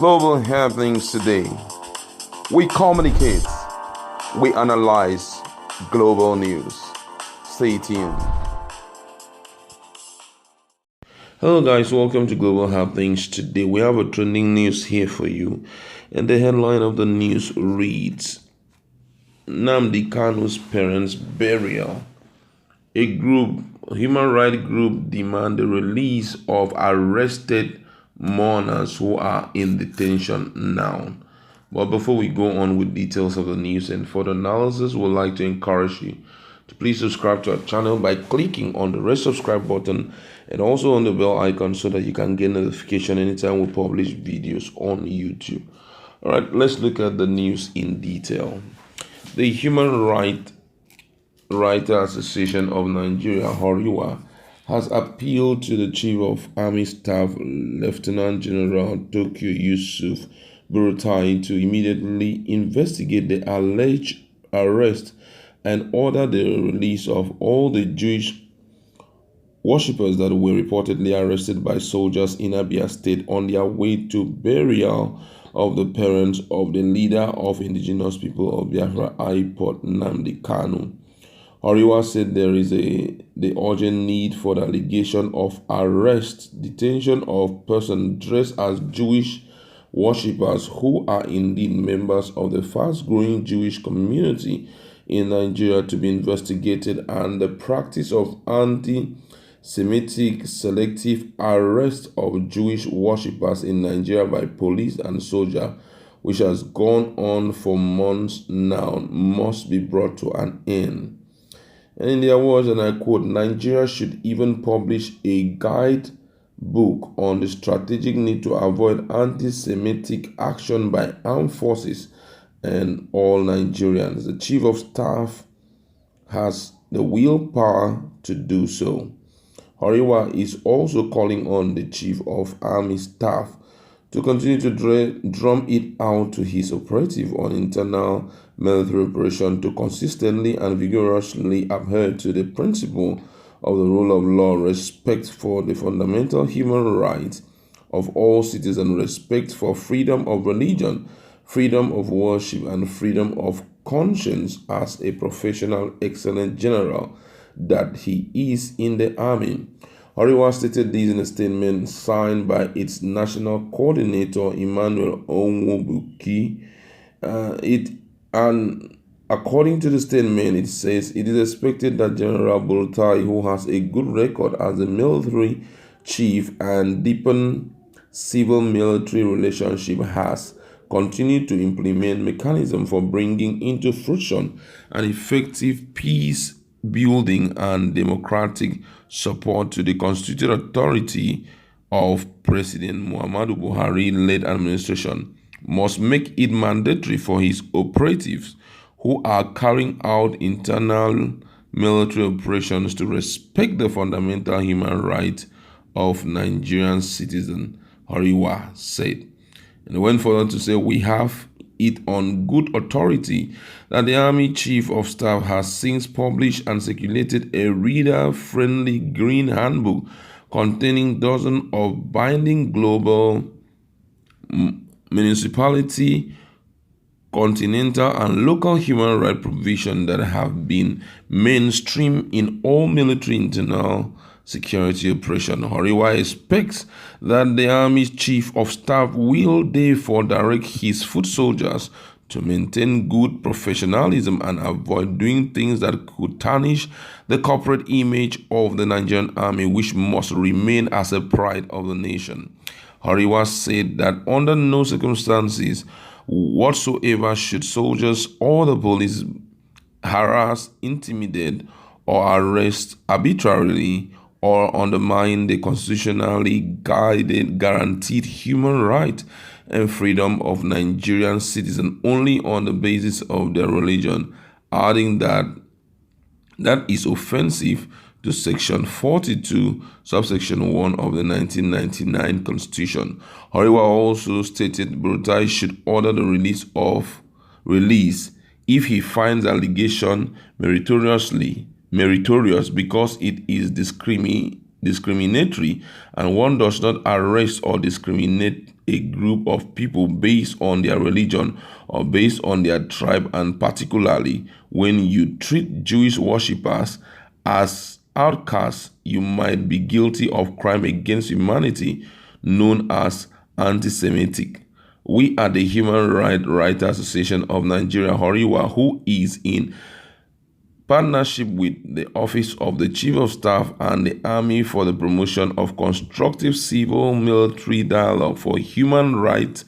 Global happenings today. We communicate, we analyze global news. Stay tuned. Hello guys, welcome to Global Happenings. Today we have a trending news here for you. And the headline of the news reads, Nnamdi Kanu's parents' burial. A human rights group demand the release of arrested mourners who are in detention now. But before we go on with details of the news and further analysis, we'd like to encourage you to please subscribe to our channel by clicking on the red subscribe button and also on the bell icon so that you can get notification anytime we publish videos on YouTube. All right, let's look at the news in detail. The Human Rights Association of Nigeria, HORIWA, has appealed to the Chief of Army Staff, Lieutenant General Tokyo Yusuf Buratai, to immediately investigate the alleged arrest and order the release of all the Jewish worshippers that were reportedly arrested by soldiers in Abia State on their way to burial of the parents of the leader of indigenous people of Biafra, IPOD, Nnamdi Kanu. HORIWA said there is the urgent need for the allegation of arrest, detention of persons dressed as Jewish worshippers who are indeed members of the fast-growing Jewish community in Nigeria to be investigated, and the practice of anti-Semitic selective arrest of Jewish worshippers in Nigeria by police and soldiers, which has gone on for months now, must be brought to an end. And in their words, and I quote, Nigeria should even publish a guide book on the strategic need to avoid anti-Semitic action by armed forces and all Nigerians. The Chief of Staff has the willpower to do so. HORIWA is also calling on the Chief of Army Staff to continue to drum it out to his operative on internal military operation to consistently and vigorously adhere to the principle of the rule of law, respect for the fundamental human rights of all citizens, respect for freedom of religion, freedom of worship, and freedom of conscience as a professional, excellent general that he is in the army. HORIWA stated this in a statement signed by its national coordinator, Emmanuel Onwubuki. And according to the statement, it says it is expected that General Buratai, who has a good record as a military chief and deepened civil-military relationship, has continued to implement mechanisms for bringing into fruition an effective peace building and democratic support to the constituted authority of President Muhammadu Buhari-led administration, must make it mandatory for his operatives who are carrying out internal military operations to respect the fundamental human rights of Nigerian citizens, HORIWA said. And went further to say, we have it on good authority that the Army Chief of Staff has since published and circulated a reader-friendly green handbook containing dozens of binding global, municipality, continental, and local human rights provisions that have been mainstream in all military internal security operations. HORIWA expects that the Army Chief of Staff will therefore direct his foot soldiers to maintain good professionalism and avoid doing things that could tarnish the corporate image of the Nigerian Army, which must remain as a pride of the nation. HORIWA said that under no circumstances whatsoever should soldiers or the police harass, intimidate, or arrest arbitrarily or undermine the constitutionally guaranteed human right and freedom of Nigerian citizens only on the basis of their religion, adding that is offensive to Section 42, subsection 1 of the 1999 Constitution. HORIWA also stated Buratai should order the release if he finds allegation meritorious because it is discriminatory, and one does not arrest or discriminate a group of people based on their religion or based on their tribe, and particularly when you treat Jewish worshippers as outcasts, you might be guilty of crime against humanity known as anti-Semitic. We at the Human Rights Writers Association of Nigeria, Horiwa, who is in partnership with the Office of the Chief of Staff and the Army for the promotion of constructive civil-military dialogue for human rights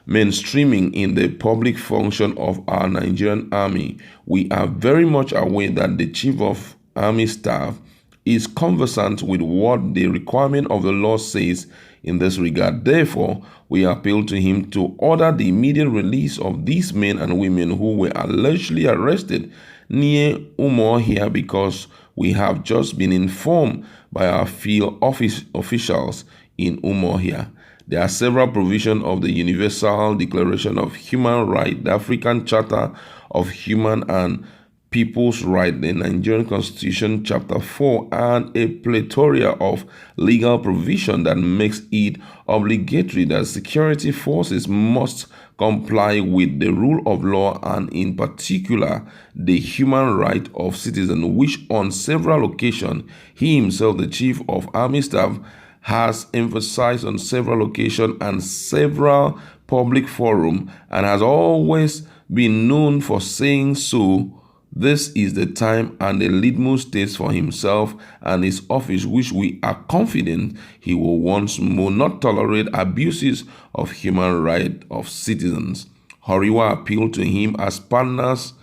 mainstreaming in the public function of our Nigerian Army, we are very much aware that the Chief of Army Staff is conversant with what the requirement of the law says in this regard. Therefore, we appeal to him to order the immediate release of these men and women who were allegedly arrested near Umuahia, because we have just been informed by our field office officials in Umuahia. There are several provisions of the Universal Declaration of Human Rights, the African Charter of Human and People's Rights, the Nigerian Constitution, Chapter 4, and a plethora of legal provision that makes it obligatory that security forces must comply with the rule of law, and in particular the human right of citizens, which on several occasions he himself, the Chief of Army Staff, has emphasized on several occasions and several public forums, and has always been known for saying so. This is the time and the litmus test for himself and his office, which we are confident he will once more not tolerate abuses of human rights of citizens. Horiwa appealed to him as partners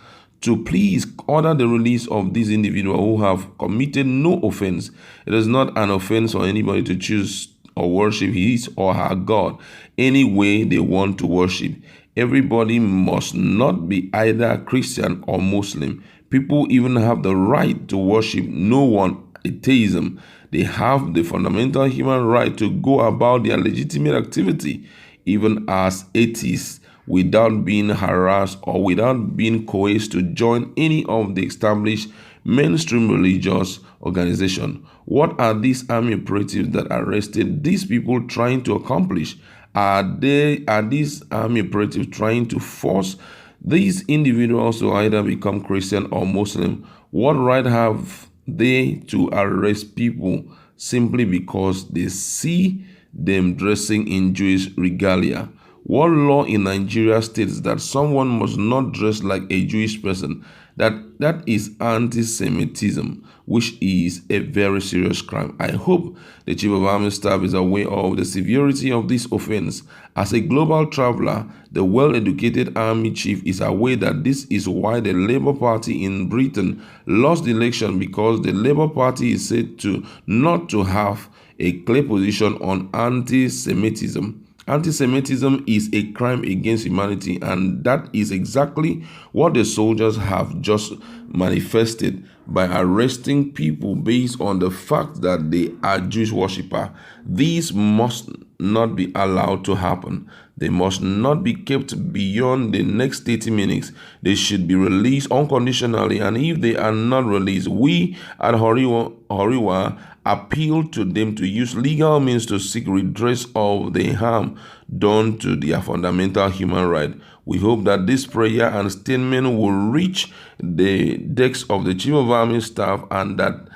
to please order the release of these individuals who have committed no offense. It is not an offense for anybody to choose or worship his or her God any way they want to worship. Everybody must not be either Christian or Muslim. People even have the right to worship no one, atheism. They have the fundamental human right to go about their legitimate activity, even as atheists, without being harassed or without being coerced to join any of the established mainstream religious organization. What are these army operatives that arrested these people trying to accomplish? Are these army operatives trying to force these individuals to either become Christian or Muslim? What right have they to arrest people simply because they see them dressing in Jewish regalia? What law in Nigeria states that someone must not dress like a Jewish person? That is anti-Semitism, which is a very serious crime. I hope the Chief of Army Staff is aware of the severity of this offense. As a global traveler, the well-educated Army Chief is aware that this is why the Labour Party in Britain lost the election, because the Labour Party is said to not to have a clear position on anti-Semitism. Anti-Semitism is a crime against humanity, and that is exactly what the soldiers have just manifested by arresting people based on the fact that they are Jewish worshippers. These must not be allowed to happen. They must not be kept beyond the next 30 minutes. They should be released unconditionally, and if they are not released, we at Horiwa appeal to them to use legal means to seek redress of the harm done to their fundamental human right. We hope that this prayer and statement will reach the decks of the Chief of Army Staff, and that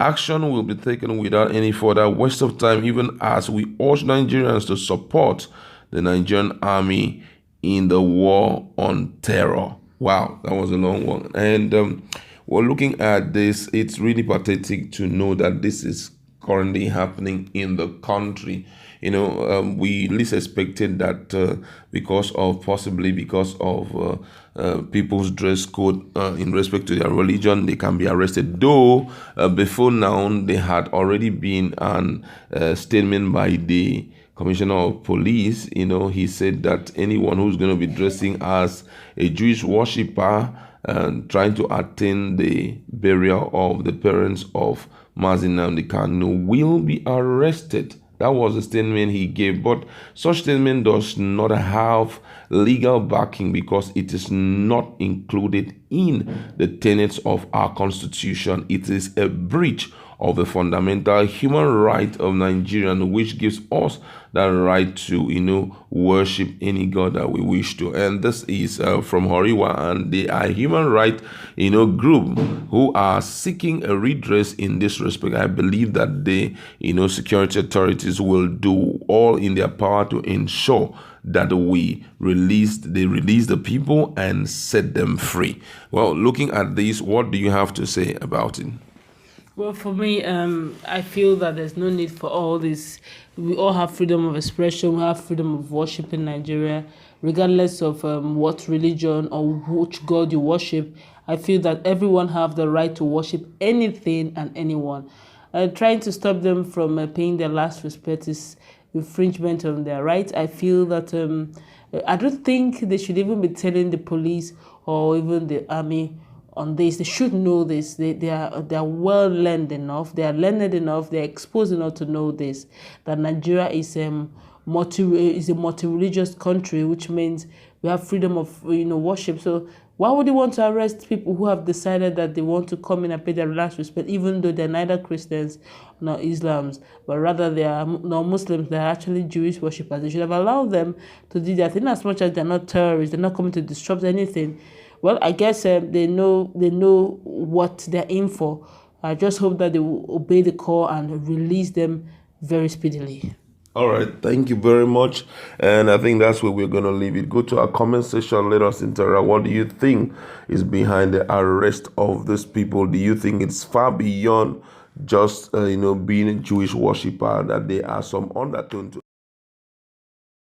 action will be taken without any further waste of time, even as we urge Nigerians to support the Nigerian Army in the war on terror. Wow, that was a long one. And we're looking at this. It's really pathetic to know that this is currently happening in the country. We least expected that possibly because of people's dress code in respect to their religion, they can be arrested. Though before now, there had already been an statement by the Commissioner of Police. He said that anyone who's going to be dressing as a Jewish worshipper and trying to attend the burial of the parents of Mazi Nnamdi Kanu will be arrested. That was the statement he gave, but such statement does not have legal backing because it is not included in the tenets of our constitution. It is a breach of the fundamental human right of Nigerians, which gives us that right to, worship any God that we wish to. And this is from Horiwa, and they are human right, group who are seeking a redress in this respect. I believe that the, security authorities will do all in their power to ensure that they release the people and set them free. Well, looking at this, what do you have to say about it? Well, for me, I feel that there's no need for all this. We all have freedom of expression. We have freedom of worship in Nigeria, regardless of what religion or which God you worship. I feel that everyone have the right to worship anything and anyone. Trying to stop them from paying their last respect is infringement on their rights. I feel that I don't think they should even be telling the police or even the army on this. They should know this. They are well learned enough. They are learned enough. They are exposed enough to know this, that Nigeria is a multi-religious country, which means we have freedom of worship. So why would you want to arrest people who have decided that they want to come in and pay their last respect, even though they're neither Christians nor Islams, but rather they are not Muslims? They're actually Jewish worshippers. They should have allowed them to do that. In as much as they're not terrorists, they're not coming to disrupt anything. Well, I guess they know what they're in for. I just hope that they will obey the call and release them very speedily. All right, thank you very much. And I think that's where we're going to leave it. Go to our comment section, let us interact. What do you think is behind the arrest of these people? Do you think it's far beyond just being a Jewish worshiper, that there are some undertone to